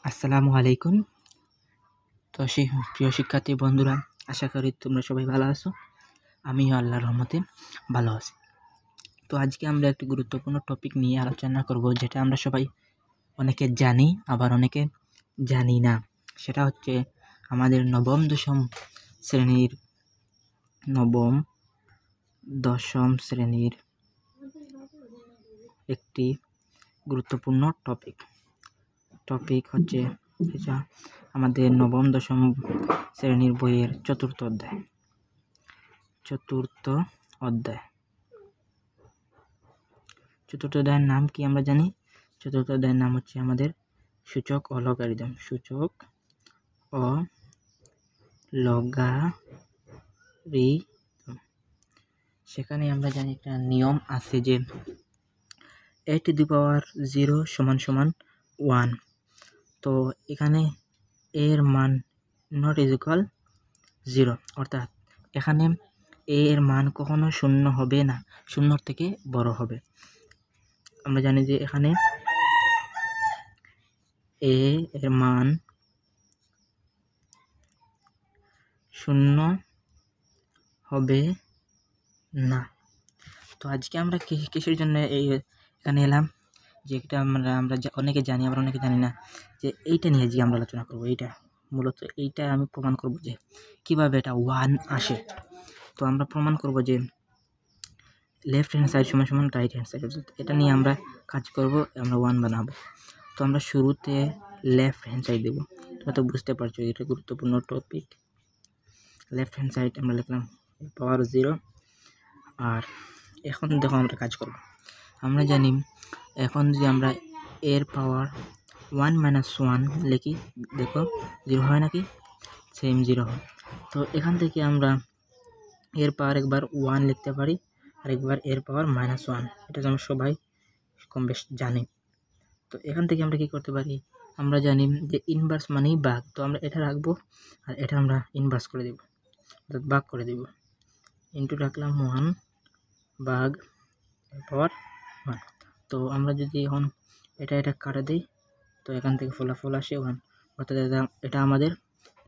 আসসালামু আলাইকুম। তো প্রিয় শিক্ষার্থী বন্ধুরা, আশা করি তোমরা সবাই ভালো আছো। আমিও আল্লাহর রহমতে ভালো আছি। তো আজকে আমরা একটি গুরুত্বপূর্ণ টপিক নিয়ে আলোচনা করব, যেটা আমরা সবাই অনেকে জানি, আবার অনেকে জানি না। সেটা হচ্ছে আমাদের নবম দশম শ্রেণীর একটি গুরুত্বপূর্ণ টপিক হচ্ছে আমাদের নবম দশম শ্রেণীর বইয়ের চতুর্থ অধ্যায়ের নাম কি আমরা জানি? চতুর্থ অধ্যায়ের নাম হচ্ছে আমাদের সূচক ও লগারিদম। সেখানে আমরা জানি একটা নিয়ম আছে যে a⁻0 = 1। তো এখানে এর মান নট ইকুয়াল 0, অর্থাৎ এখানে এর মান কখনো 0 হবে না, 0 থেকে বড় হবে। আমরা জানি যে এখানে এর মান 0 হবে না। তো আজকে আমরা কিসের জন্য এখানে এলাম, যে এটা আমরা অনেকে জানি, আবার অনেকে জানি না, যে এইটা নিয়ে আজকে আমরা আলোচনা করব। মূলত এইটা আমি প্রমাণ করব যে কিভাবে এটা 1 আসে। তো আমরা প্রমাণ করব যে লেফট হ্যান্ড সাইড সমান রাইট হ্যান্ড সাইড, এটা নিয়ে আমরা কাজ করব, আমরা 1 বানাবো। তো আমরা শুরুতে লেফট হ্যান্ড সাইড দেবো। তোমরা তো বুঝতে পারছো এটা গুরুত্বপূর্ণ টপিক। লেফট হ্যান্ড সাইড আমরা লিখলাম পাওয়ার 0। আর এখন দেখো আমরা কাজ করব। আমরা জানি এখন যদি আমরা এর পাওয়ার 1 - 1 লিখি, দেখো 0 হয় নাকি? সেম 0 হয়। তো এখান থেকে আমরা এর পাওয়ার একবার 1 লিখতে পারি, আর একবার এর পাওয়ার -1। এটা আমরা সবাই কম বেশ জানি। তো এখান থেকে আমরা কি করতে পারি? আমরা জানি যে ইনভার্স মানেই ভাগ। তো আমরা এটা রাখবো, আর এটা আমরা ইনভার্স করে দেব, অর্থাৎ ভাগ করে দেব। ইনটু রাখলাম 1 ভাগ পাওয়ার 1। তো আমরা যদি এখন এটা কাটা দিই, তো এখান থেকে ফলাফল আসে 1, অর্থাৎ এটা আমাদের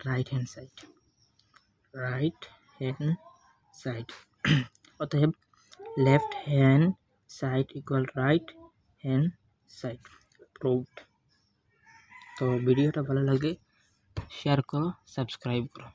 রাইট হ্যান্ড সাইড। অতএব left hand side equal right hand side, proved. তো ভিডিওটা ভালো লাগে শেয়ার করো, সাবস্ক্রাইব করো।